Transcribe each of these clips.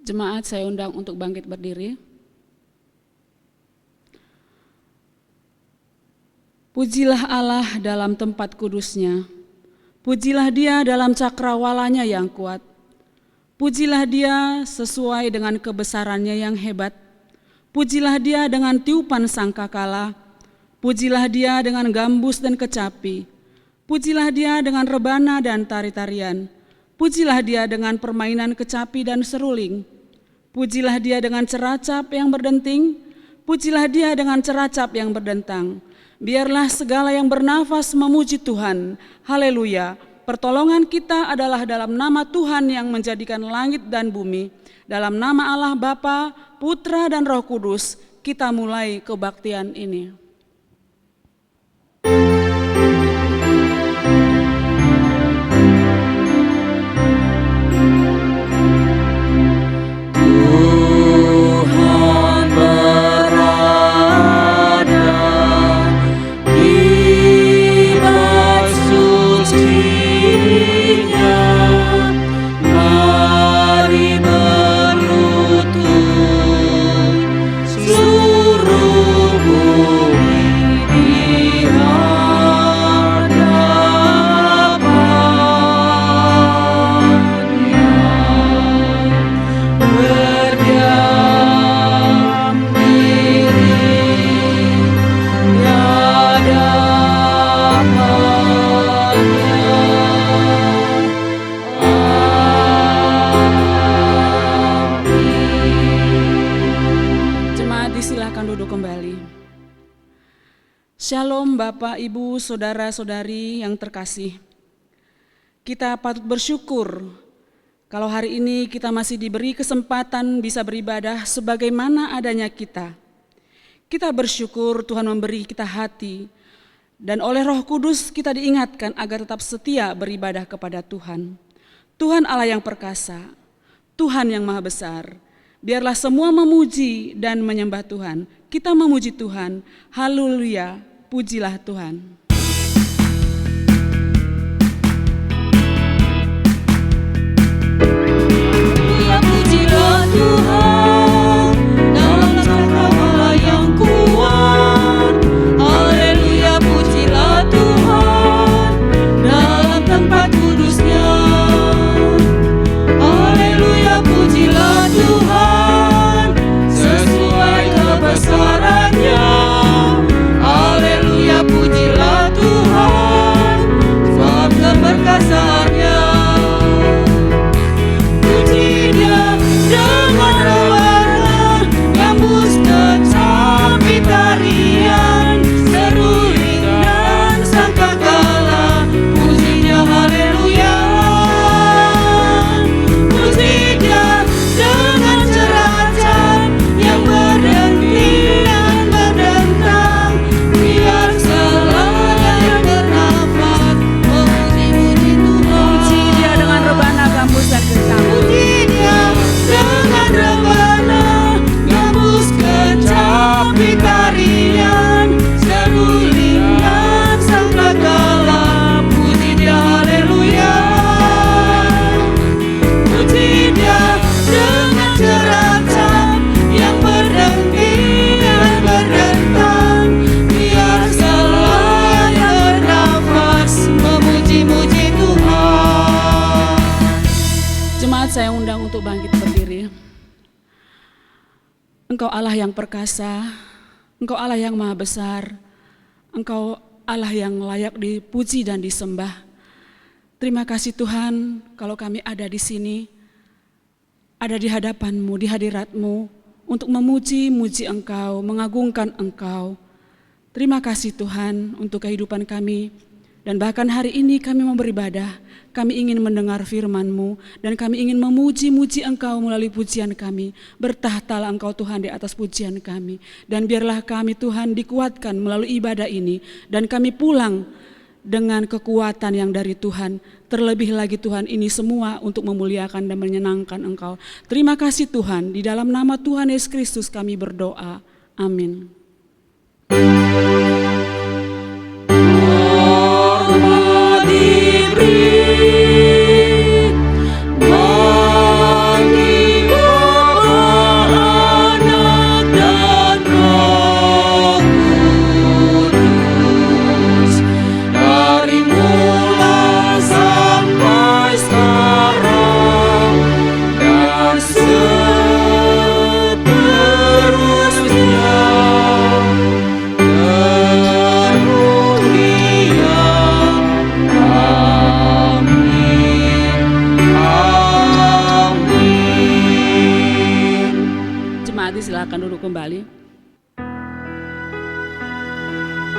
Jemaat saya undang untuk bangkit berdiri. Pujilah Allah dalam tempat kudusnya. Pujilah Dia dalam cakrawalanya yang kuat. Pujilah Dia sesuai dengan kebesarannya yang hebat. Pujilah Dia dengan tiupan sangkakala. Pujilah Dia dengan gambus dan kecapi. Pujilah Dia dengan rebana dan tari-tarian. Pujilah Dia dengan permainan kecapi dan seruling. Pujilah Dia dengan ceracap yang berdenting. Pujilah Dia dengan ceracap yang berdentang. Biarlah segala yang bernafas memuji Tuhan. Haleluya. Pertolongan kita adalah dalam nama Tuhan yang menjadikan langit dan bumi. Dalam nama Allah Bapa, Putra dan Roh Kudus, kita mulai kebaktian ini. Shalom Bapak, Ibu, Saudara-saudari yang terkasih. Kita patut bersyukur kalau hari ini kita masih diberi kesempatan bisa beribadah sebagaimana adanya kita. Kita bersyukur Tuhan memberi kita hati dan oleh Roh Kudus kita diingatkan agar tetap setia beribadah kepada Tuhan. Tuhan Allah yang perkasa, Tuhan yang maha besar. Biarlah semua memuji dan menyembah Tuhan. Kita memuji Tuhan. Haleluya. Pujilah Tuhan. Ya pujilah Tuhan dalam cakrawala yang kuat. Haleluya, pujilah Tuhan dalam tempat kudusnya. Haleluya, pujilah Tuhan sesuai kebesarannya. Pujilah Tuhan, sebab keperkasaannya. Puji Dia dengan rebana, gambus kecapi tarian, seruling dan sangkakala. Puji Dia, haleluya. Puji Dia dengan ceracap yang berdenting dan berdentang. Biar saya undang untuk bangkit berdiri. Engkau Allah yang perkasa, Engkau Allah yang maha besar, Engkau Allah yang layak dipuji dan disembah. Terima kasih Tuhan kalau kami ada di sini, ada di hadapan-Mu, di hadirat-Mu, untuk memuji-muji Engkau, mengagungkan Engkau. Terima kasih Tuhan untuk kehidupan kami, dan bahkan hari ini kami mau beribadah. Kami ingin mendengar firman-Mu dan kami ingin memuji-muji Engkau melalui pujian kami. Bertahtalah Engkau Tuhan di atas pujian kami. Dan biarlah kami Tuhan dikuatkan melalui ibadah ini. Dan kami pulang dengan kekuatan yang dari Tuhan. Terlebih lagi Tuhan, ini semua untuk memuliakan dan menyenangkan Engkau. Terima kasih Tuhan, di dalam nama Tuhan Yesus Kristus kami berdoa. Amin. Bagi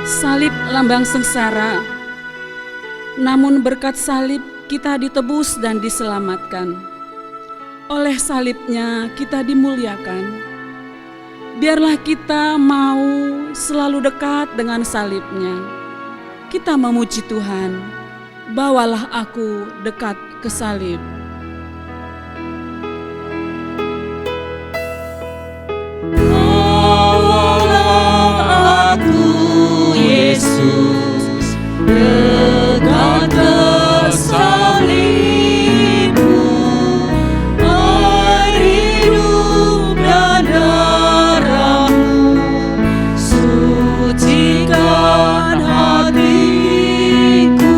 Salib lambang sengsara, namun berkat salib kita ditebus dan diselamatkan. Oleh salibnya kita dimuliakan. Biarlah kita mau selalu dekat dengan salibnya. Kita memuji Tuhan, bawalah aku dekat ke salib. Bawalah aku, Yesus, dekat ke salib-Mu. Air hidup dan darah-Mu sucikan hatiku.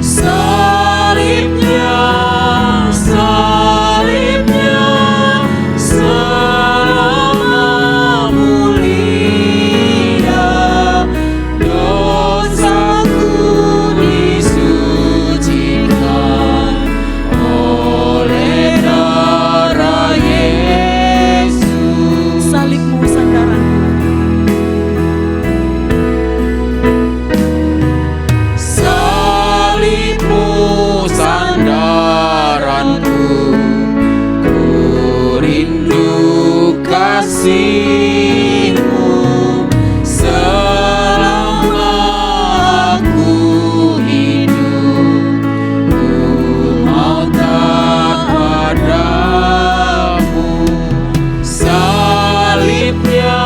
Salibnya, salibnya, selama mulia, dosaku disucikan oleh darah Yesus. Salib-Mu sandaranku, Salib-Mu sandaranku, ku rindu kasih-Mu selama aku hidup. Ku mau taat padamu. Salibnya,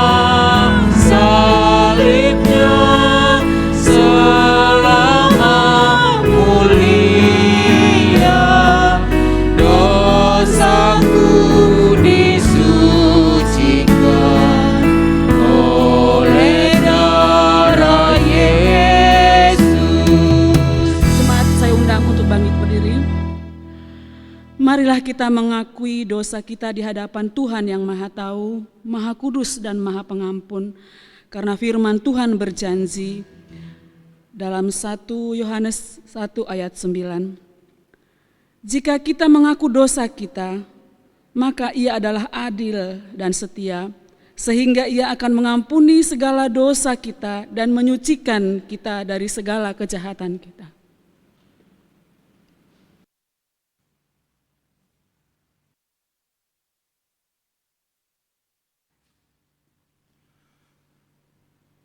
salibnya, selama mulia, dosaku disucikan oleh darah Yesus. jemaat saya undang untuk bangkit berdiri. Marilah kita mengakui dosa kita di hadapan Tuhan yang Maha Tahu, Maha Kudus dan Maha Pengampun. Karena firman Tuhan berjanji dalam 1 Yohanes 1 ayat 9. Jika kita mengaku dosa kita, maka Ia adalah adil dan setia, sehingga Ia akan mengampuni segala dosa kita dan menyucikan kita dari segala kejahatan kita.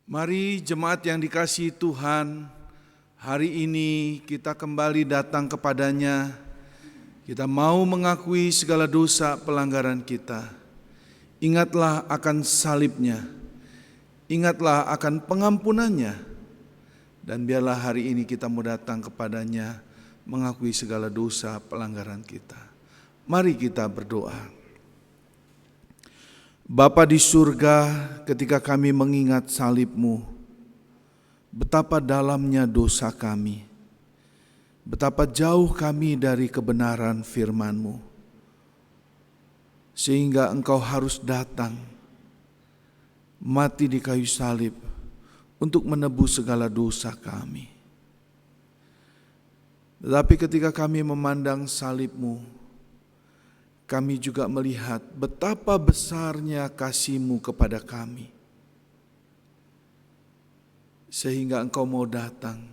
Mari jemaat yang dikasihi Tuhan, hari ini kita kembali datang kepadanya. Kita mau mengakui segala dosa pelanggaran kita. Ingatlah akan salibnya, ingatlah akan pengampunannya, dan biarlah hari ini kita mau datang kepadanya mengakui segala dosa pelanggaran kita. Mari kita berdoa. Bapa di surga, ketika kami mengingat salib-Mu, betapa dalamnya dosa kami, betapa jauh kami dari kebenaran firman-Mu, sehingga Engkau harus datang, mati di kayu salib, untuk menebus segala dosa kami. Tetapi ketika kami memandang salib-Mu, kami juga melihat betapa besarnya kasih-Mu kepada kami, sehingga Engkau mau datang,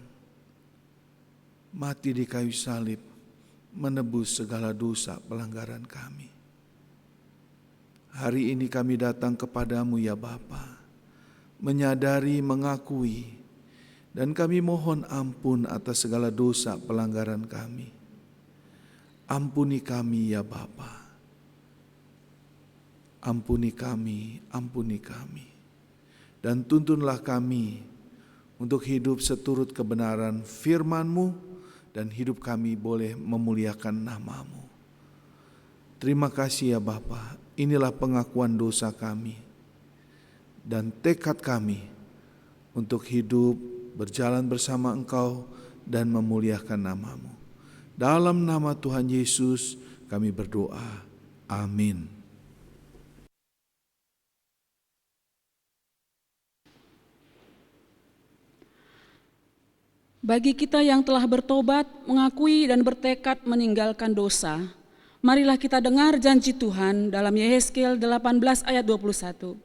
mati di kayu salib, menebus segala dosa pelanggaran kami. Hari ini kami datang kepadamu ya Bapa, menyadari, mengakui, dan kami mohon ampun atas segala dosa pelanggaran kami. Ampuni kami ya Bapa. Ampuni kami, ampuni kami. Dan tuntunlah kami untuk hidup seturut kebenaran firman-Mu, dan hidup kami boleh memuliakan nama-Mu. Terima kasih ya Bapa. Inilah pengakuan dosa kami dan tekad kami untuk hidup berjalan bersama Engkau dan memuliakan nama-Mu. Dalam nama Tuhan Yesus kami berdoa. Amin. Bagi kita yang telah bertobat, mengakui dan bertekad meninggalkan dosa, marilah kita dengar janji Tuhan dalam Yehezkiel 18 ayat 21.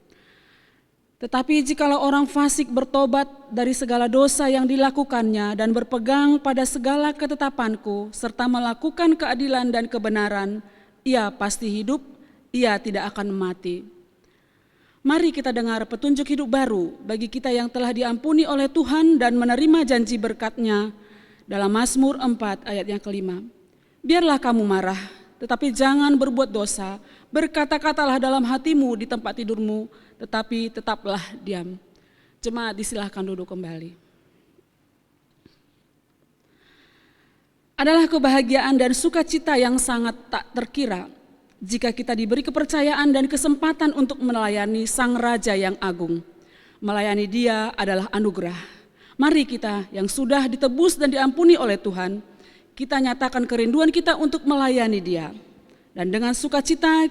Tetapi jikalau orang fasik bertobat dari segala dosa yang dilakukannya dan berpegang pada segala ketetapanku serta melakukan keadilan dan kebenaran, ia pasti hidup, ia tidak akan mati. Mari kita dengar petunjuk hidup baru bagi kita yang telah diampuni oleh Tuhan dan menerima janji berkat-Nya dalam Mazmur 4 ayat yang ke-5. Biarlah kamu marah, tetapi jangan berbuat dosa, berkata-katalah dalam hatimu di tempat tidurmu, tetapi tetaplah diam. Jemaat disilahkan duduk kembali. Adalah kebahagiaan dan sukacita yang sangat tak terkira jika kita diberi kepercayaan dan kesempatan untuk melayani Sang Raja yang agung. Melayani Dia adalah anugerah. Mari kita yang sudah ditebus dan diampuni oleh Tuhan, kita nyatakan kerinduan kita untuk melayani Dia. Dan dengan sukacita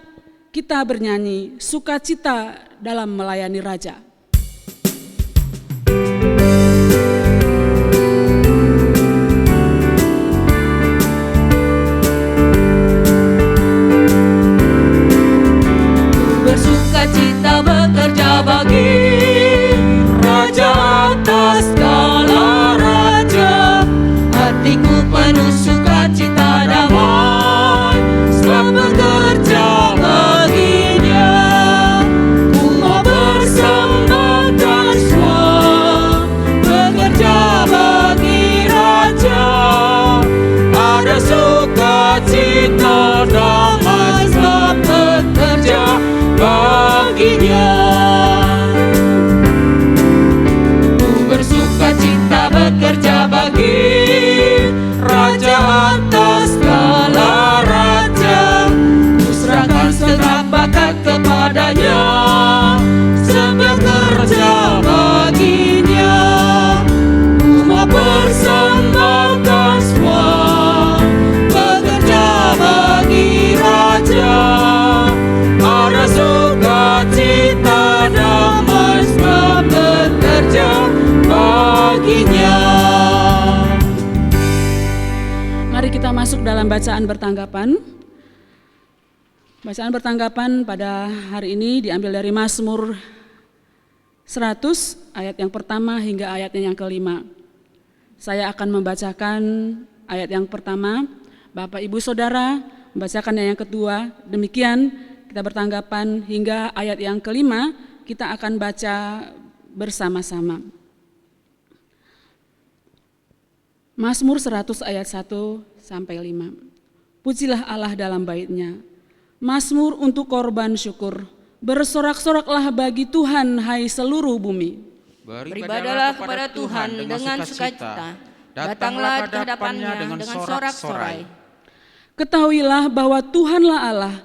kita bernyanyi, sukacita dalam melayani Raja. Bersukacita bekerja bagi Raja atas segala raja. Hatiku penuh sukacita damai, sebab bekerja baginya. Ku mau bersembahkan semua, bekerja bagi Raja. Ada sukacita damai, sebab bekerja baginya. Ku bersukacita bekerja bagi Raja atas segala raja. Ku serahkan segenap bakat kepadanya, sebekerja baginya. Ku mau persembahkan semua, bekerja bagi Raja. Ada sukacita damai, sebab bekerja baginya. Mari kita masuk dalam bacaan bertanggapan. Bacaan bertanggapan pada hari ini diambil dari Mazmur 100 ayat yang pertama hingga ayat yang ke-5. Saya akan membacakan ayat yang pertama, Bapak Ibu Saudara membacakan yang kedua. Demikian kita bertanggapan hingga ayat yang ke-5, kita akan baca bersama-sama. Mazmur 100 ayat 1 sampai 5. Pujilah Allah dalam bait-Nya. Mazmur untuk korban syukur. Bersorak-soraklah bagi Tuhan, hai seluruh bumi. Beribadalah kepada Tuhan dengan sukacita. Datanglah di hadapannya dengan sorak-sorai. Ketahuilah bahwa Tuhanlah Allah.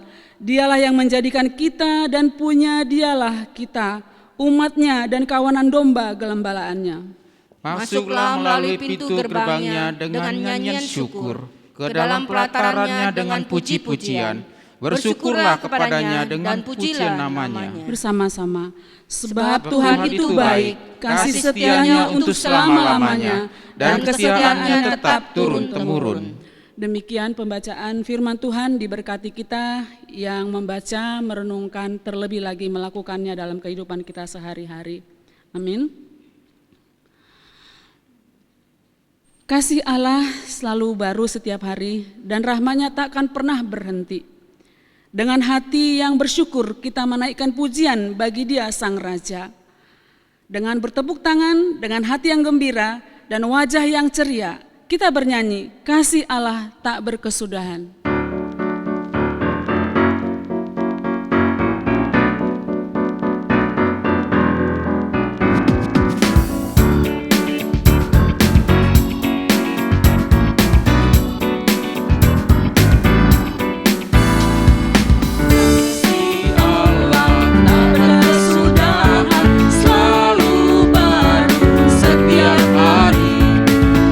Dialah yang menjadikan kita dan punya Dialah kita, umat-Nya dan kawanan domba gelembalaannya. Masuklah melalui pintu gerbangnya dengan nyanyian syukur, ke dalam pelatarannya dengan puji-pujian. Bersyukurlah kepadanya dengan pujian namanya. Bersama-sama. Sebab Tuhan itu baik, kasih setianya untuk selama-lamanya, dan kesetiaannya tetap turun-temurun. Demikian pembacaan firman Tuhan, diberkati kita yang membaca, merenungkan, terlebih lagi melakukannya dalam kehidupan kita sehari-hari. Amin. Kasih Allah selalu baru setiap hari dan rahmat-Nya takkan pernah berhenti. Dengan hati yang bersyukur kita menaikkan pujian bagi Dia Sang Raja. Dengan bertepuk tangan, dengan hati yang gembira dan wajah yang ceria, kita bernyanyi, kasih Allah tak berkesudahan.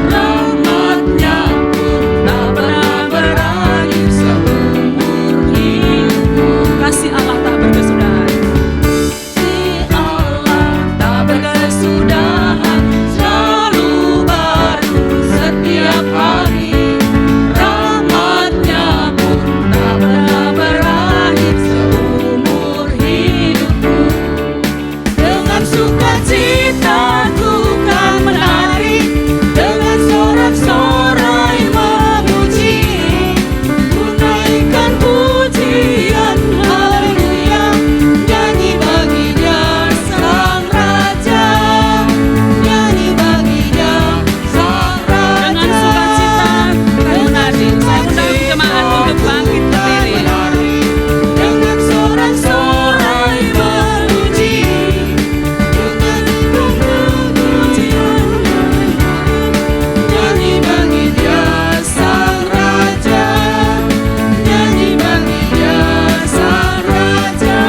Rahmat-Nya pun tak pernah berakhir. sukacitaku kan menari dengan sorak-sorai memuji, ku naikkan pujian haleluya, nyanyi bagi Dia Sang Raja, nyanyi bagi Dia Sang Raja. Dengan sukacita kan menari. Saya undang jemaat untuk bangkit berdiri. Dengan sorak-sorai memuji, dengan pujian, nyanyi bagi Dia Sang Raja, nyanyi bagi Dia Sang Raja.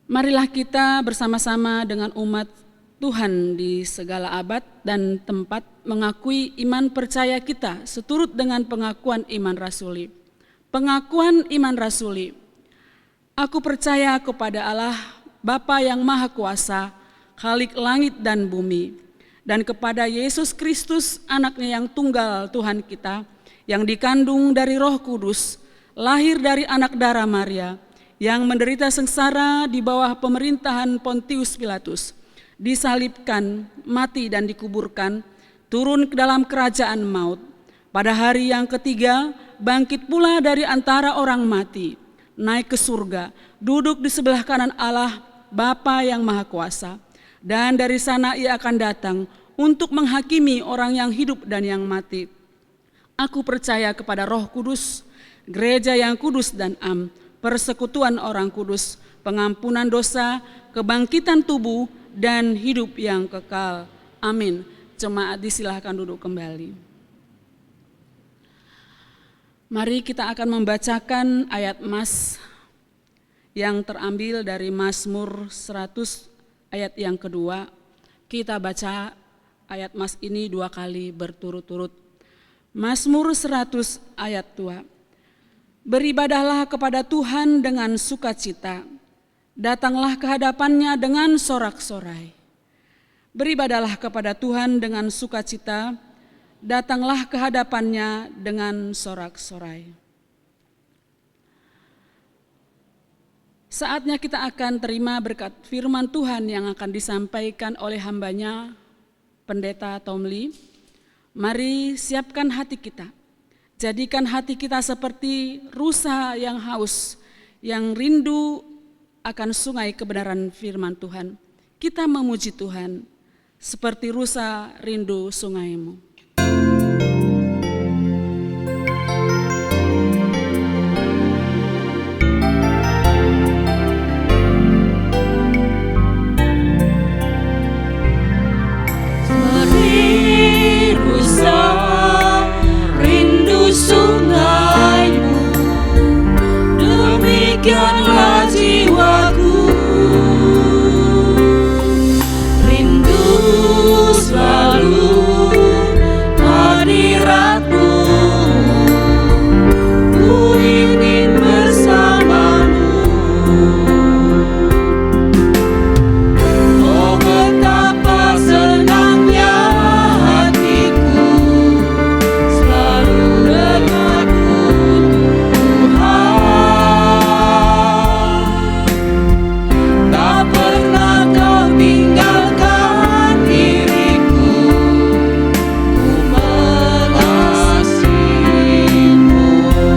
Marilah kita bersama-sama dengan umat Tuhan di segala abad dan tempat mengakui iman percaya kita seturut dengan pengakuan iman rasuli. Pengakuan iman rasuli. Aku percaya kepada Allah, Bapa yang Maha Kuasa, Khalik langit dan bumi, dan kepada Yesus Kristus, anaknya yang tunggal Tuhan kita, yang dikandung dari Roh Kudus, lahir dari anak darah Maria, yang menderita sengsara di bawah pemerintahan Pontius Pilatus, disalibkan, mati dan dikuburkan, turun ke dalam kerajaan maut. Pada hari yang ketiga, bangkit pula dari antara orang mati, naik ke surga, duduk di sebelah kanan Allah, Bapa yang Maha Kuasa. Dan dari sana Ia akan datang untuk menghakimi orang yang hidup dan yang mati. Aku percaya kepada Roh Kudus, gereja yang kudus dan am, persekutuan orang kudus, pengampunan dosa, kebangkitan tubuh, dan hidup yang kekal. Amin. Jemaat disilahkan duduk kembali. Mari kita akan membacakan ayat Mas yang terambil dari Mazmur 100 ayat yang kedua. Kita baca ayat Mas ini 2 kali berturut-turut. Mazmur 100 ayat 2. Beribadahlah kepada Tuhan dengan sukacita, datanglah ke hadapannya dengan sorak-sorai. Beribadahlah kepada Tuhan dengan sukacita, datanglah ke hadapannya dengan sorak-sorai. Saatnya kita akan terima berkat firman Tuhan yang akan disampaikan oleh hambanya, Pendeta Tomli. Mari siapkan hati kita. Jadikan hati kita seperti rusa yang haus, yang rindu akan sungai kebenaran firman Tuhan. Kita memuji Tuhan seperti rusa rindu sungaimu. Demikianlah jiwaku, rindu selalu hadirat-Mu. Ku ingin bersama-Mu. Oh betapa senangnya hatiku selalu dekat-Mu Tuhan. Tak pernah Kau tinggalkan diriku, ku mengasihi-Mu.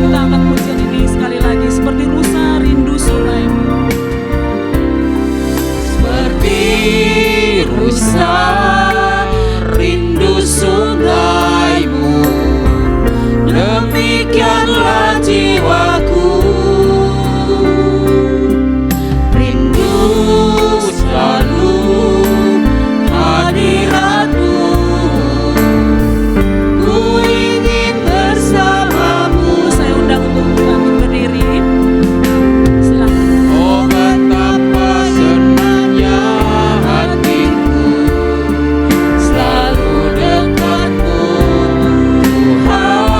Kita angkat pujian ini sekali lagi, seperti rusa rindu sungai-Mu. Seperti rusa rindu sungai-Mu, demikianlah jiwaku. Selalu hadirat-Mu, ku ingin bersama-Mu. Saya undang untuk kami berdiri. Silakan. Oh betapa senangnya hatiku selalu dekat-Mu Tuhan.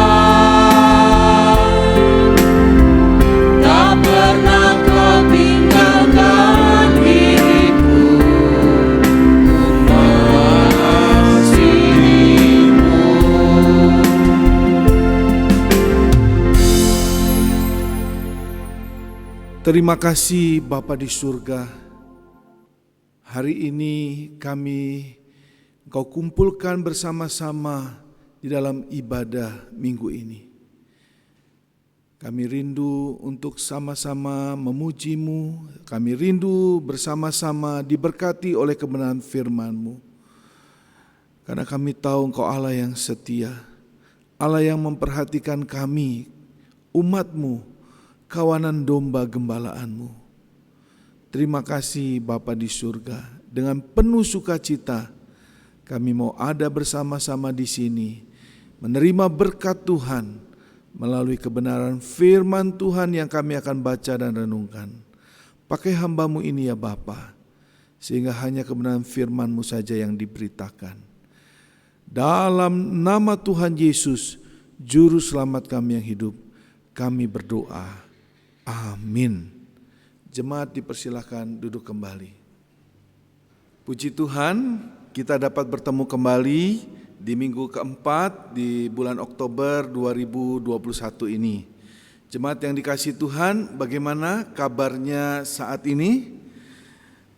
Terima kasih Bapa di surga. Hari ini kami Engkau kumpulkan bersama-sama di dalam ibadah minggu ini. Kami rindu untuk sama-sama memuji-Mu, kami rindu bersama-sama diberkati oleh kebenaran firman-Mu. Karena kami tahu Engkau Allah yang setia, Allah yang memperhatikan kami, umat-Mu, kawanan domba gembalaan-Mu. Terima kasih Bapa di surga, dengan penuh sukacita kami mau ada bersama-sama di sini, menerima berkat Tuhan melalui kebenaran firman Tuhan yang kami akan baca dan renungkan. Pakai hamba-Mu ini ya Bapa, sehingga hanya kebenaran firman-Mu saja yang diberitakan. Dalam nama Tuhan Yesus, Juru Selamat kami yang hidup, kami berdoa. Amin. Jemaat dipersilakan duduk kembali. Puji Tuhan, kita dapat bertemu kembali di minggu keempat di bulan Oktober 2021 ini. Jemaat yang dikasihi Tuhan, bagaimana kabarnya saat ini?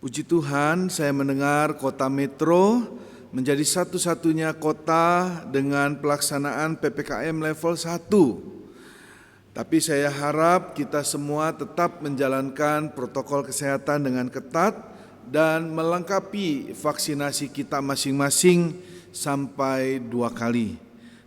Puji Tuhan, saya mendengar Kota Metro menjadi satu-satunya kota dengan pelaksanaan PPKM level 1. Tapi saya harap kita semua tetap menjalankan protokol kesehatan dengan ketat dan melengkapi vaksinasi kita masing-masing sampai 2 kali.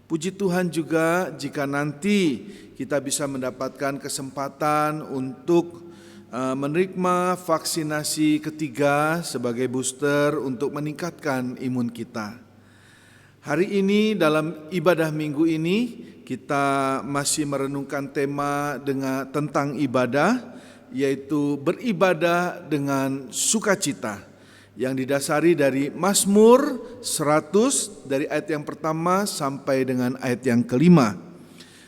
Puji Tuhan juga jika nanti kita bisa mendapatkan kesempatan untuk menerima vaksinasi ketiga sebagai booster untuk meningkatkan imun kita. Hari ini dalam ibadah minggu ini kita masih merenungkan tema tentang ibadah, yaitu beribadah dengan sukacita, yang didasari dari Mazmur 100 dari ayat yang pertama sampai dengan ayat yang kelima.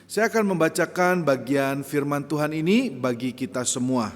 Saya akan membacakan bagian firman Tuhan ini bagi kita semua.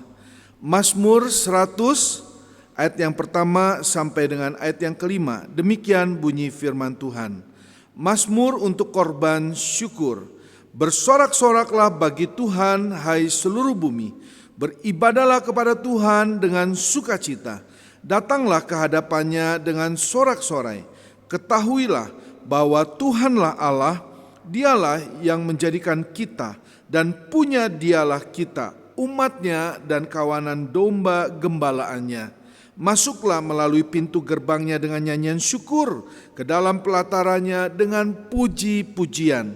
Mazmur 100 ayat yang pertama sampai dengan ayat yang kelima. Demikian bunyi firman Tuhan. Mazmur untuk korban syukur. Bersorak-soraklah bagi Tuhan, hai seluruh bumi. Beribadahlah kepada Tuhan dengan sukacita. Datanglah ke hadapannya dengan sorak-sorai. Ketahuilah bahwa Tuhanlah Allah, Dialah yang menjadikan kita, dan punya Dialah kita, umatnya dan kawanan domba gembalaannya. Masuklah melalui pintu gerbangnya dengan nyanyian syukur, ke dalam pelatarannya dengan puji-pujian.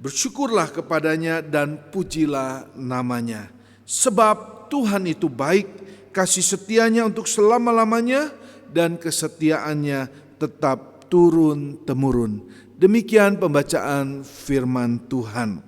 Bersyukurlah kepadanya dan pujilah namanya. Sebab Tuhan itu baik, kasih setianya untuk selama-lamanya, dan kesetiaannya tetap turun-temurun. Demikian pembacaan firman Tuhan.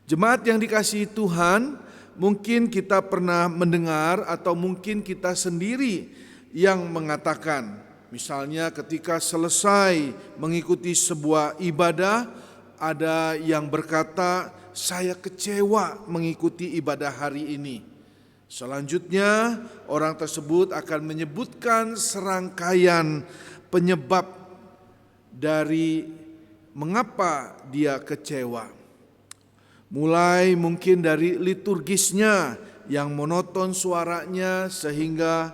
Jemaat yang dikasihi Tuhan, mungkin kita pernah mendengar atau mungkin kita sendiri yang mengatakan, misalnya ketika selesai mengikuti sebuah ibadah, ada yang berkata, saya kecewa mengikuti ibadah hari ini. Selanjutnya orang tersebut akan menyebutkan serangkaian penyebab dari mengapa dia kecewa. Mulai mungkin dari liturgisnya yang monoton suaranya sehingga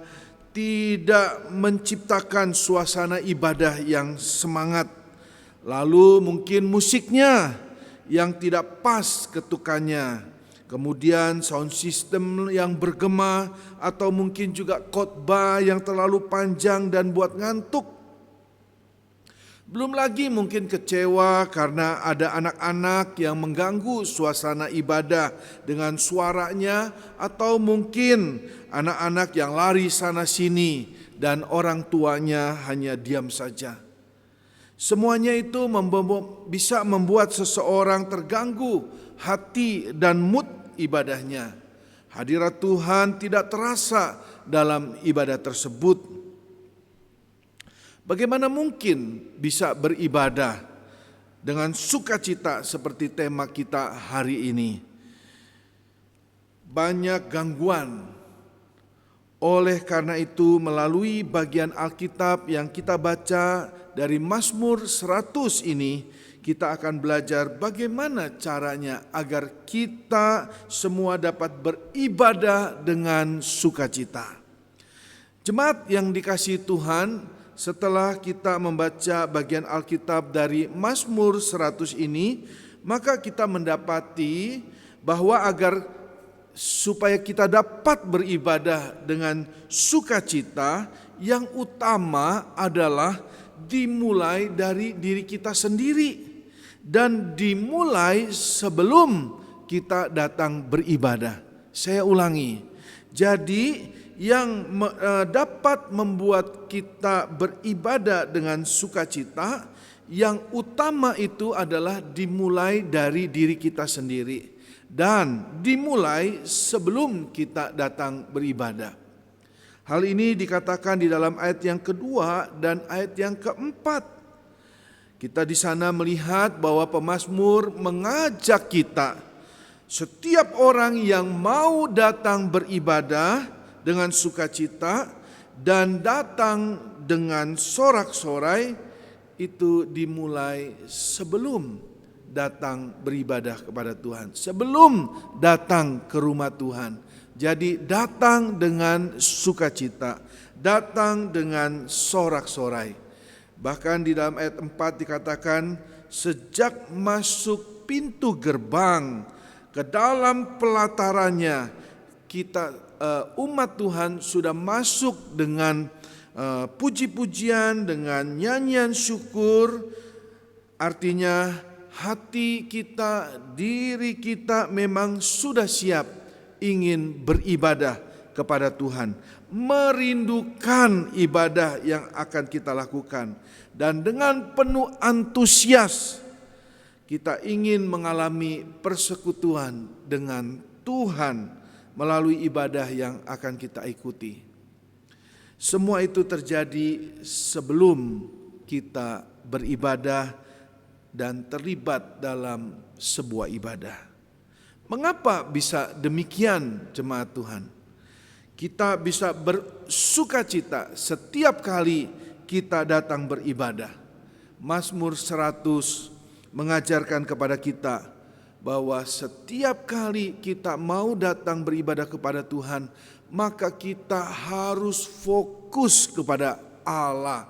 tidak menciptakan suasana ibadah yang semangat. Lalu mungkin musiknya yang tidak pas ketukannya, kemudian sound system yang bergema, atau mungkin juga khotbah yang terlalu panjang dan buat ngantuk. Belum lagi mungkin kecewa karena ada anak-anak yang mengganggu suasana ibadah dengan suaranya, atau mungkin anak-anak yang lari sana sini dan orang tuanya hanya diam saja. Semuanya itu bisa membuat seseorang terganggu hati dan mood ibadahnya. Hadirat Tuhan tidak terasa dalam ibadah tersebut. Bagaimana mungkin bisa beribadah dengan sukacita seperti tema kita hari ini? Banyak gangguan. Oleh karena itu, melalui bagian Alkitab yang kita baca dari Mazmur 100 ini, kita akan belajar bagaimana caranya agar kita semua dapat beribadah dengan sukacita. Jemaat yang dikasihi Tuhan, setelah kita membaca bagian Alkitab dari Mazmur 100 ini, maka kita mendapati bahwa supaya kita dapat beribadah dengan sukacita, yang utama adalah dimulai dari diri kita sendiri dan dimulai sebelum kita datang beribadah. Saya ulangi, jadi yang dapat membuat kita beribadah dengan sukacita, yang utama itu adalah dimulai dari diri kita sendiri dan dimulai sebelum kita datang beribadah. Hal ini dikatakan di dalam ayat yang kedua dan ayat yang keempat. Kita di sana melihat bahwa pemazmur mengajak kita, setiap orang yang mau datang beribadah dengan sukacita dan datang dengan sorak-sorai, itu dimulai sebelum datang beribadah kepada Tuhan, sebelum datang ke rumah Tuhan. Jadi datang dengan sukacita, datang dengan sorak-sorai. Bahkan di dalam ayat 4 dikatakan, sejak masuk pintu gerbang ke dalam pelatarannya, kita umat Tuhan sudah masuk dengan puji-pujian, dengan nyanyian syukur. Artinya hati kita, diri kita memang sudah siap ingin beribadah kepada Tuhan, merindukan ibadah yang akan kita lakukan, dan dengan penuh antusias kita ingin mengalami persekutuan dengan Tuhan melalui ibadah yang akan kita ikuti. Semua itu terjadi sebelum kita beribadah dan terlibat dalam sebuah ibadah. Mengapa bisa demikian, jemaat Tuhan? Kita bisa bersukacita setiap kali kita datang beribadah. Mazmur 100 mengajarkan kepada kita bahwa setiap kali kita mau datang beribadah kepada Tuhan, maka kita harus fokus kepada Allah.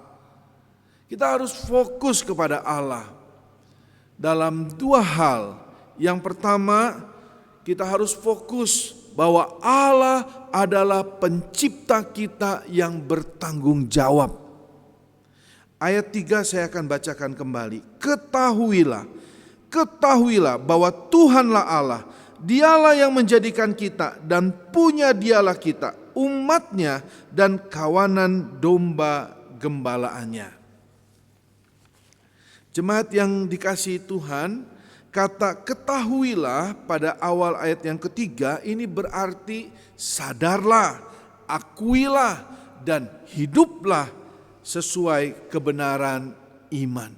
Kita harus fokus kepada Allah dalam dua hal. Yang pertama, kita harus fokus bahwa Allah adalah pencipta kita yang bertanggung jawab. Ayat 3 saya akan bacakan kembali. Ketahuilah bahwa Tuhanlah Allah, Dialah yang menjadikan kita dan punya Dialah kita, umatnya dan kawanan domba gembalaannya. Jemaat yang dikasihi Tuhan, kata ketahuilah pada awal ayat yang ketiga ini berarti sadarlah, akuilah, dan hiduplah sesuai kebenaran iman.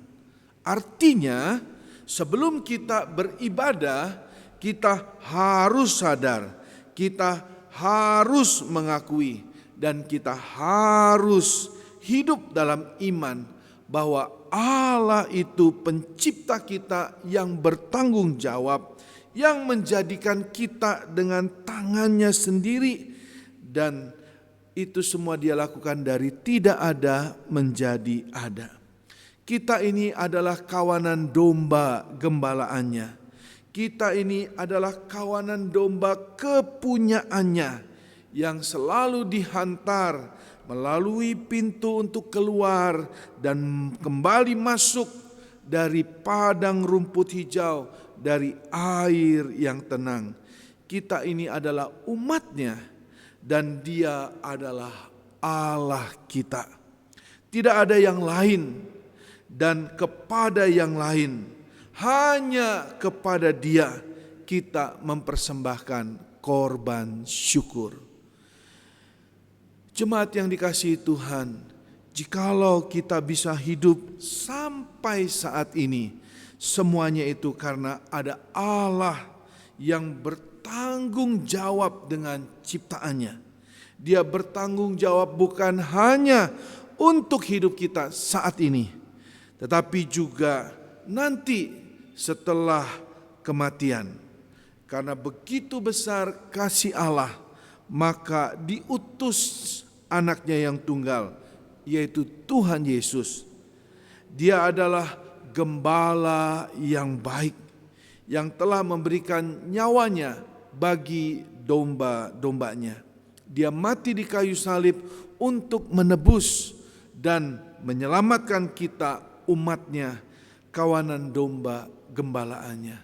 Artinya sebelum kita beribadah, kita harus sadar, kita harus mengakui, dan kita harus hidup dalam iman bahwa Allah itu pencipta kita yang bertanggung jawab, yang menjadikan kita dengan tangannya sendiri, dan itu semua Dia lakukan dari tidak ada menjadi ada. Kita ini adalah kawanan domba gembalaannya. Kita ini adalah kawanan domba kepunyaannya yang selalu dihantar melalui pintu untuk keluar dan kembali masuk dari padang rumput hijau, dari air yang tenang. Kita ini adalah umatnya dan Dia adalah Allah kita. Tidak ada yang lain dan kepada yang lain, hanya kepada Dia kita mempersembahkan korban syukur. Jemaat yang dikasihi Tuhan, jikalau kita bisa hidup sampai saat ini, semuanya itu karena ada Allah yang bertanggung jawab dengan ciptaannya. Dia bertanggung jawab bukan hanya untuk hidup kita saat ini, tetapi juga nanti setelah kematian. Karena begitu besar kasih Allah, maka diutus anaknya yang tunggal, yaitu Tuhan Yesus. Dia adalah gembala yang baik, yang telah memberikan nyawanya bagi domba-dombanya. Dia mati di kayu salib untuk menebus dan menyelamatkan kita, umatnya, kawanan domba gembalaannya.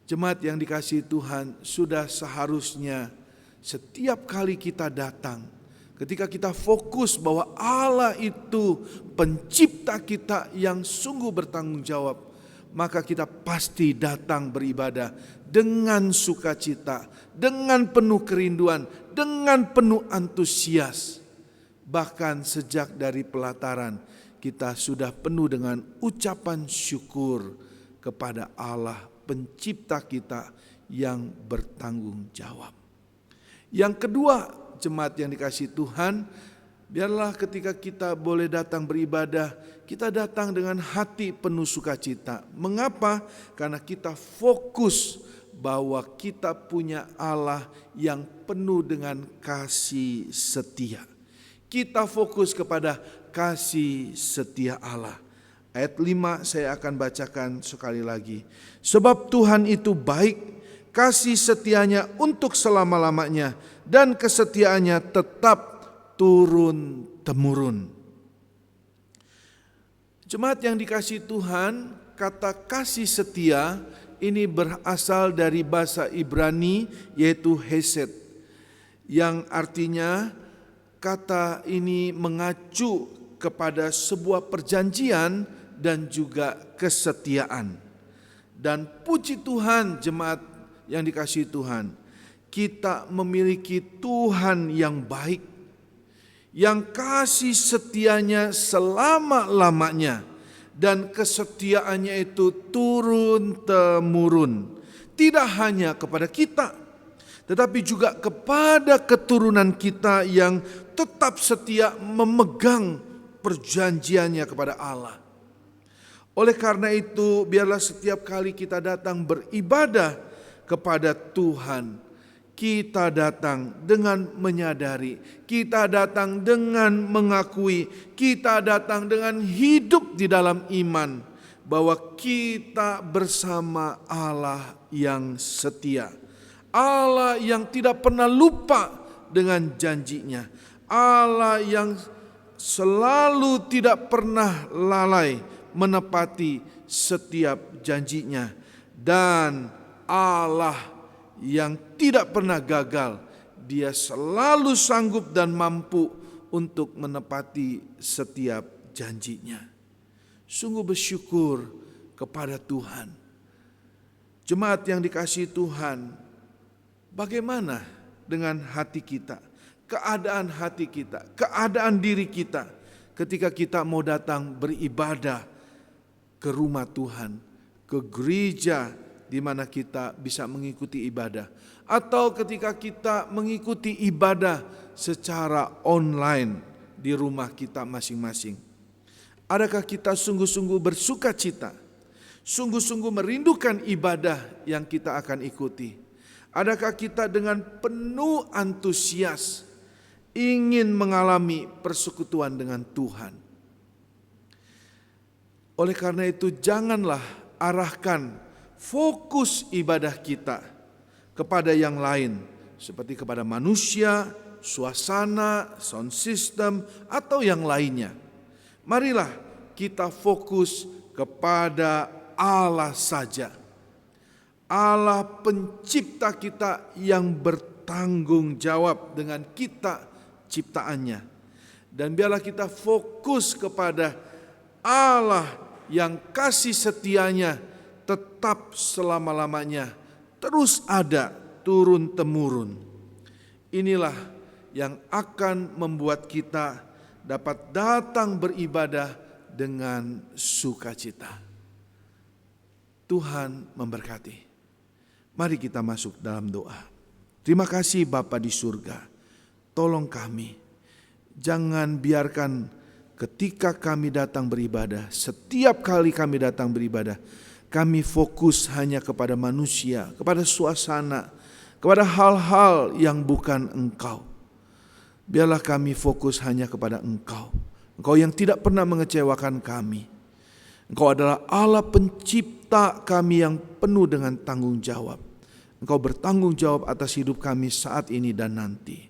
Jemaat yang dikasihi Tuhan, sudah seharusnya setiap kali kita datang, ketika kita fokus bahwa Allah itu pencipta kita yang sungguh bertanggung jawab, maka kita pasti datang beribadah dengan sukacita, dengan penuh kerinduan, dengan penuh antusias. Bahkan sejak dari pelataran, kita sudah penuh dengan ucapan syukur kepada Allah pencipta kita yang bertanggung jawab. Yang kedua, jemaat yang dikasihi Tuhan, biarlah ketika kita boleh datang beribadah, kita datang dengan hati penuh sukacita. Mengapa? Karena kita fokus bahwa kita punya Allah yang penuh dengan kasih setia. Kita fokus kepada kasih setia Allah. Ayat 5 saya akan bacakan sekali lagi. Sebab Tuhan itu baik, kasih setianya untuk selama-lamanya, dan kesetiaannya tetap turun-temurun. Jemaat yang dikasihi Tuhan, kata kasih setia ini berasal dari bahasa Ibrani, yaitu hesed, yang artinya kata ini mengacu kepada sebuah perjanjian dan juga kesetiaan. Dan puji Tuhan, jemaat yang dikasihi Tuhan, kita memiliki Tuhan yang baik, yang kasih setianya selama-lamanya, dan kesetiaannya itu turun-temurun. Tidak hanya kepada kita, tetapi juga kepada keturunan kita yang tetap setia memegang perjanjiannya kepada Allah. Oleh karena itu, biarlah setiap kali kita datang beribadah kepada Tuhan, kita datang dengan menyadari, kita datang dengan mengakui, kita datang dengan hidup di dalam iman bahwa kita bersama Allah yang setia, Allah yang tidak pernah lupa dengan janjinya, Allah yang selalu tidak pernah lalai menepati setiap janjinya, dan Allah yang tidak pernah gagal. Dia selalu sanggup dan mampu untuk menepati setiap janjinya. Sungguh bersyukur kepada Tuhan. Jemaat yang dikasihi Tuhan, bagaimana dengan hati kita, keadaan hati kita, keadaan diri kita ketika kita mau datang beribadah ke rumah Tuhan, ke gereja di mana kita bisa mengikuti ibadah, atau ketika kita mengikuti ibadah secara online di rumah kita masing-masing. Adakah kita sungguh-sungguh bersuka cita, sungguh-sungguh merindukan ibadah yang kita akan ikuti? Adakah kita dengan penuh antusias ingin mengalami persekutuan dengan Tuhan? Oleh karena itu, janganlah arahkan fokus ibadah kita kepada yang lain, seperti kepada manusia, suasana, sound system, atau yang lainnya. Marilah kita fokus kepada Allah saja. Allah pencipta kita yang bertanggung jawab dengan kita ciptaannya. Dan biarlah kita fokus kepada Allah yang kasih setianya tetap selama-lamanya, terus ada, turun-temurun. Inilah yang akan membuat kita dapat datang beribadah dengan sukacita. Tuhan memberkati. Mari kita masuk dalam doa. Terima kasih Bapa di surga, tolong kami, jangan biarkan ketika kami datang beribadah, setiap kali kami datang beribadah, kami fokus hanya kepada manusia, kepada suasana, kepada hal-hal yang bukan Engkau. Biarlah kami fokus hanya kepada Engkau. Engkau yang tidak pernah mengecewakan kami. Engkau adalah Allah pencipta kami yang penuh dengan tanggung jawab. Engkau bertanggung jawab atas hidup kami saat ini dan nanti.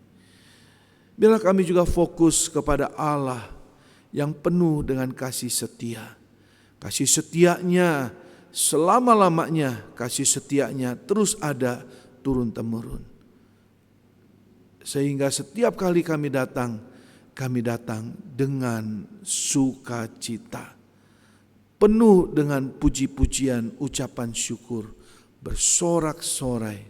Biarlah kami juga fokus kepada Allah yang penuh dengan kasih setia. Kasih setianya selama-lamanya, kasih setianya terus ada turun-temurun. Sehingga setiap kali kami datang dengan sukacita. Penuh dengan puji-pujian, ucapan syukur, bersorak-sorai.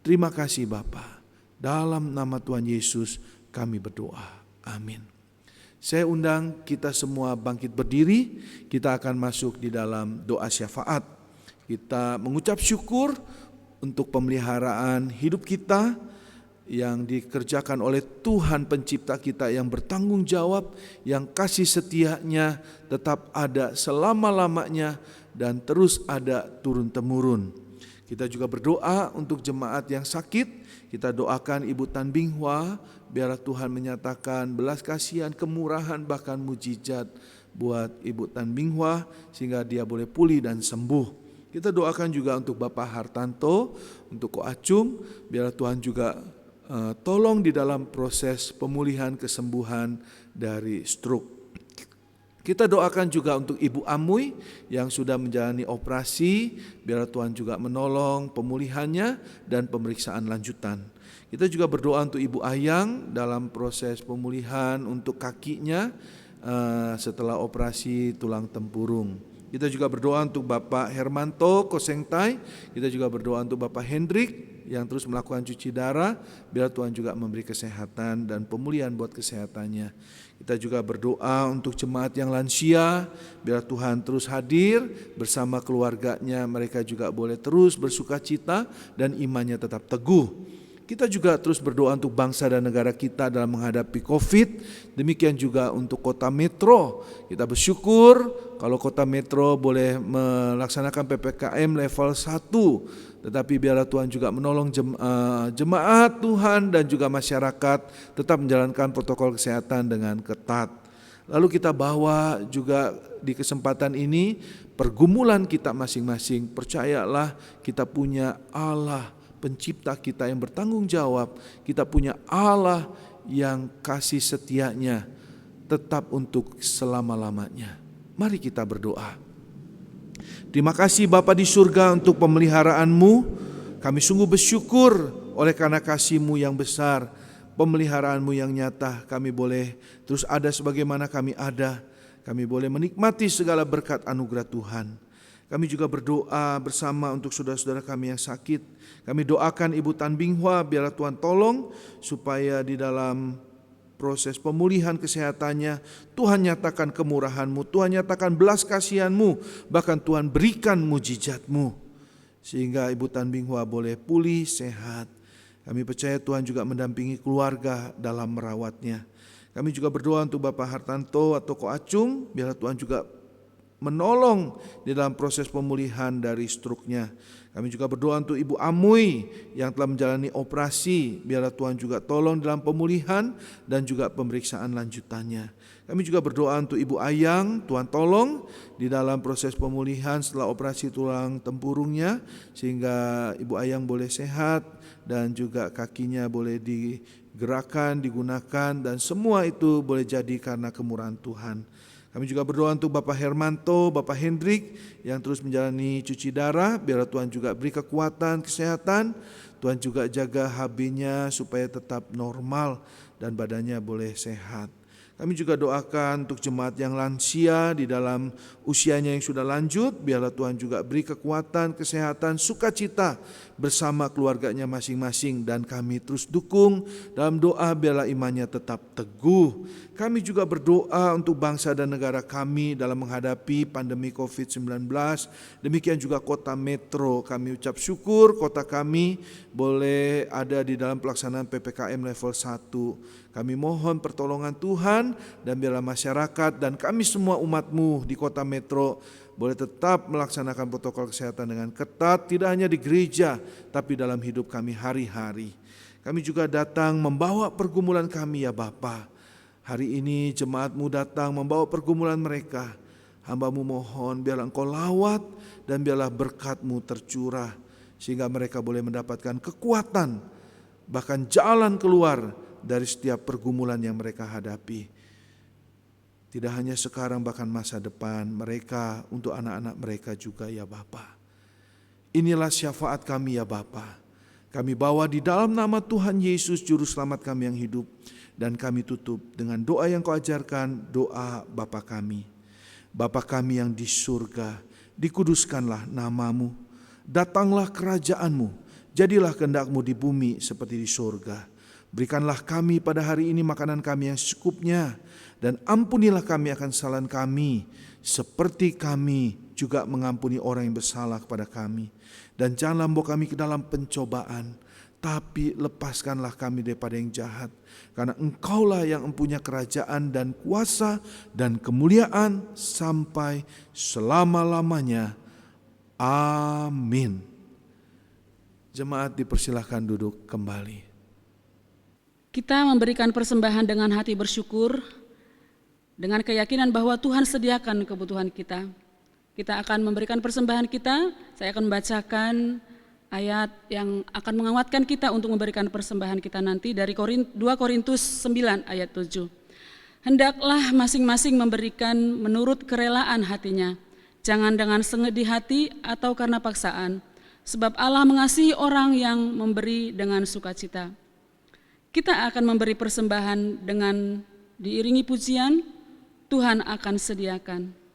Terima kasih Bapa. Dalam nama Tuhan Yesus kami berdoa. Amin. Saya undang kita semua bangkit berdiri. Kita akan masuk di dalam doa syafaat. Kita mengucap syukur untuk pemeliharaan hidup kita yang dikerjakan oleh Tuhan pencipta kita yang bertanggung jawab, yang kasih setianya tetap ada selama-lamanya dan terus ada turun-temurun. Kita juga berdoa untuk jemaat yang sakit. Kita doakan Ibu Tan Bing Hwa, biarlah Tuhan menyatakan belas kasihan, kemurahan, bahkan mujizat buat Ibu Tan Bing Hwa sehingga dia boleh pulih dan sembuh. Kita doakan juga untuk Bapak Hartanto, untuk Ko Acung, biarlah Tuhan juga tolong di dalam proses pemulihan kesembuhan dari stroke. Kita doakan juga untuk Ibu Amuy yang sudah menjalani operasi, biar Tuhan juga menolong pemulihannya dan pemeriksaan lanjutan. Kita juga berdoa untuk Ibu Ayang dalam proses pemulihan untuk kakinya setelah operasi tulang tempurung. Kita juga berdoa untuk Bapak Hermanto Kosengtai, kita juga berdoa untuk Bapak Hendrik yang terus melakukan cuci darah, biar Tuhan juga memberi kesehatan dan pemulihan buat kesehatannya. Kita juga berdoa untuk jemaat yang lansia, biar Tuhan terus hadir bersama keluarganya, mereka juga boleh terus bersukacita dan imannya tetap teguh. Kita juga terus berdoa untuk bangsa dan negara kita dalam menghadapi COVID. Demikian juga untuk kota metro. Kita bersyukur kalau kota metro boleh melaksanakan PPKM level 1. Tetapi biarlah Tuhan juga menolong jemaat Tuhan dan juga masyarakat tetap menjalankan protokol kesehatan dengan ketat. Lalu kita bawa juga di kesempatan ini pergumulan kita masing-masing. Percayalah kita punya Allah pencipta kita yang bertanggung jawab. Kita punya Allah yang kasih setianya tetap untuk selama-lamanya. Mari kita berdoa. Terima kasih Bapa di surga untuk pemeliharaanmu. Kami sungguh bersyukur oleh karena kasih-Mu yang besar, pemeliharaanmu yang nyata. Kami boleh terus ada sebagaimana kami ada. Kami boleh menikmati segala berkat anugerah Tuhan. Kami juga berdoa bersama untuk saudara-saudara kami yang sakit. Kami doakan Ibu Tan Bing Hwa, biarlah Tuhan tolong supaya di dalam proses pemulihan kesehatannya Tuhan nyatakan kemurahan-Mu, Tuhan nyatakan belas kasihan-Mu, bahkan Tuhan berikan mujizat-Mu sehingga Ibu Tan Bing Hwa boleh pulih sehat. Kami percaya Tuhan juga mendampingi keluarga dalam merawatnya. Kami juga berdoa untuk Bapak Hartanto atau Ko Acung, biarlah Tuhan juga menolong di dalam proses pemulihan dari stroke-nya. Kami juga berdoa untuk Ibu Amuy yang telah menjalani operasi, biarlah Tuhan juga tolong dalam pemulihan dan juga pemeriksaan lanjutannya. Kami juga berdoa untuk Ibu Ayang, Tuhan tolong di dalam proses pemulihan setelah operasi tulang tempurungnya sehingga Ibu Ayang boleh sehat dan juga kakinya boleh digerakkan, digunakan dan semua itu boleh jadi karena kemurahan Tuhan. Kami juga berdoa untuk Bapak Hermanto, Bapak Hendrik yang terus menjalani cuci darah. Biarlah Tuhan juga beri kekuatan, kesehatan. Tuhan juga jaga HB-nya supaya tetap normal dan badannya boleh sehat. Kami juga doakan untuk jemaat yang lansia di dalam usianya yang sudah lanjut. Biarlah Tuhan juga beri kekuatan, kesehatan, sukacita bersama keluarganya masing-masing. Dan kami terus dukung dalam doa biarlah imannya tetap teguh. Kami juga berdoa untuk bangsa dan negara kami dalam menghadapi pandemi COVID-19. Demikian juga kota metro. Kami ucap syukur kota kami boleh ada di dalam pelaksanaan PPKM level 1. Kami mohon pertolongan Tuhan Tuhan, dan biarlah masyarakat dan kami semua umat-Mu di kota Metro boleh tetap melaksanakan protokol kesehatan dengan ketat, tidak hanya di gereja, tapi dalam hidup kami hari-hari. Kami juga datang membawa pergumulan kami ya Bapa. Hari ini jemaat-Mu datang membawa pergumulan mereka. Hamba-Mu mohon biarlah Engkau lawat dan biarlah berkat-Mu tercurah, sehingga mereka boleh mendapatkan kekuatan, bahkan jalan keluar dari setiap pergumulan yang mereka hadapi. Tidak hanya sekarang, bahkan masa depan mereka, untuk anak-anak mereka juga ya Bapa. Inilah syafaat kami ya Bapa. Kami bawa di dalam nama Tuhan Yesus Juru Selamat kami yang hidup. Dan kami tutup dengan doa yang Kau ajarkan, doa Bapa kami. Bapa kami yang di surga, dikuduskanlah nama-Mu. Datanglah kerajaan-Mu, jadilah kehendak-Mu di bumi seperti di surga. Berikanlah kami pada hari ini makanan kami yang secukupnya, dan ampunilah kami akan kesalahan kami, seperti kami juga mengampuni orang yang bersalah kepada kami. Dan janganlah membawa kami ke dalam pencobaan, tapi lepaskanlah kami daripada yang jahat. Karena Engkaulah yang mempunyai kerajaan dan kuasa dan kemuliaan sampai selama-lamanya. Amin. Jemaat dipersilahkan duduk kembali. Kita memberikan persembahan dengan hati bersyukur, dengan keyakinan bahwa Tuhan sediakan kebutuhan kita. Kita akan memberikan persembahan kita, saya akan membacakan ayat yang akan menguatkan kita untuk memberikan persembahan kita nanti dari 2 Korintus 9 ayat 7. Hendaklah masing-masing memberikan menurut kerelaan hatinya, jangan dengan sengit di hati atau karena paksaan, sebab Allah mengasihi orang yang memberi dengan sukacita. Kita akan memberi persembahan dengan diiringi pujian, Tuhan akan sediakan.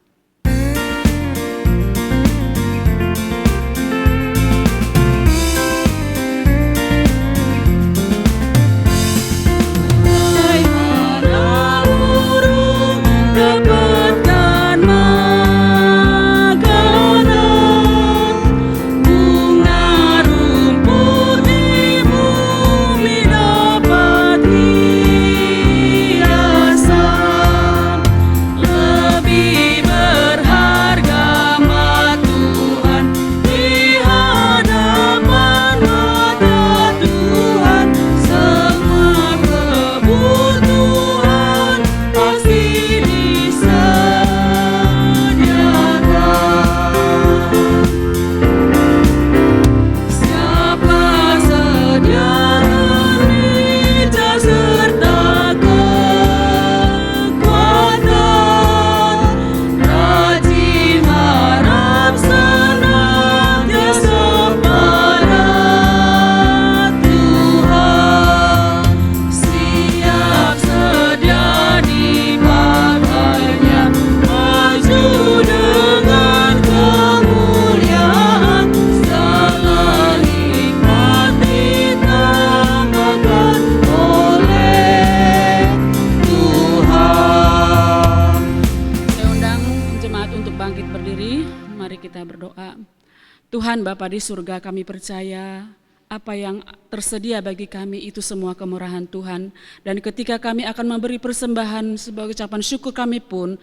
Tuhan Bapa di surga, kami percaya apa yang tersedia bagi kami itu semua kemurahan Tuhan. Dan ketika kami akan memberi persembahan sebagai ucapan syukur kami pun,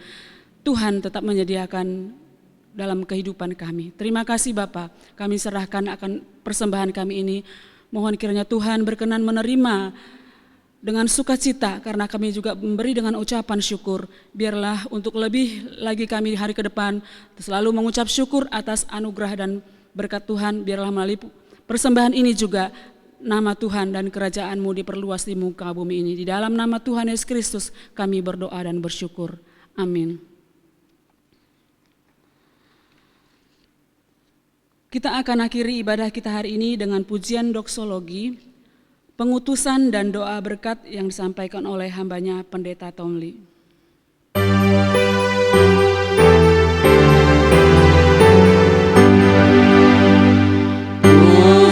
Tuhan tetap menyediakan dalam kehidupan kami. Terima kasih Bapa, kami serahkan akan persembahan kami ini. Mohon kiranya Tuhan berkenan menerima dengan sukacita, karena kami juga memberi dengan ucapan syukur. Biarlah untuk lebih lagi kami hari ke depan selalu mengucap syukur atas anugerah dan berkat Tuhan. Biarlah melalui persembahan ini juga nama Tuhan dan kerajaan-Mu diperluas di muka bumi ini. Di dalam nama Tuhan Yesus Kristus kami berdoa dan bersyukur. Amin. Kita akan akhiri ibadah kita hari ini dengan pujian doksologi, pengutusan dan doa berkat yang disampaikan oleh hambanya Pendeta Tomli. Oh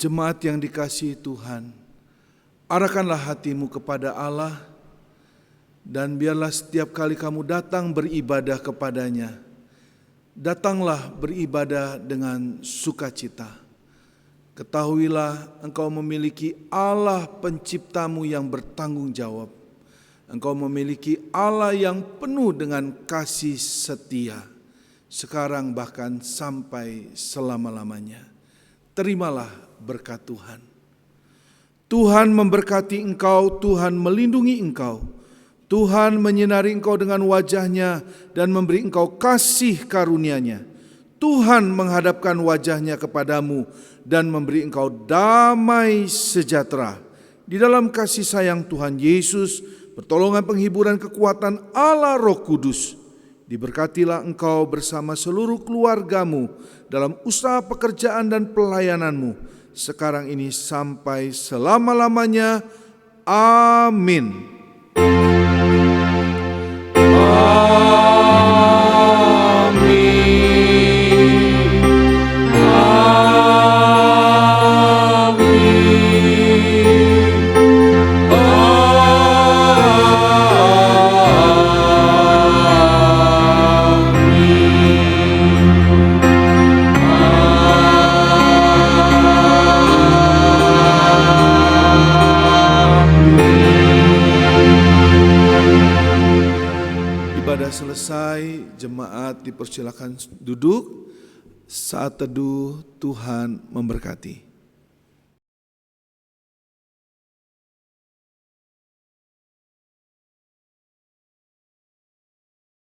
Jemaat yang dikasihi Tuhan, arahkanlah hatimu kepada Allah, dan biarlah setiap kali kamu datang beribadah kepadanya, datanglah beribadah dengan sukacita. Ketahuilah engkau memiliki Allah penciptamu yang bertanggung jawab. Engkau memiliki Allah yang penuh dengan kasih setia, sekarang bahkan sampai selama-lamanya. Terimalah berkat Tuhan. Tuhan memberkati engkau, Tuhan melindungi engkau. Tuhan menyinari engkau dengan wajah-Nya dan memberi engkau kasih karunia-Nya. Tuhan menghadapkan wajah-Nya kepadamu dan memberi engkau damai sejahtera. Di dalam kasih sayang Tuhan Yesus, pertolongan, penghiburan, kekuatan Allah Roh Kudus, diberkatilah engkau bersama seluruh keluargamu dalam usaha pekerjaan dan pelayananmu, sekarang ini sampai selama-lamanya. Amin. Selesai, jemaat dipersilakan duduk. Saat teduh, Tuhan memberkati.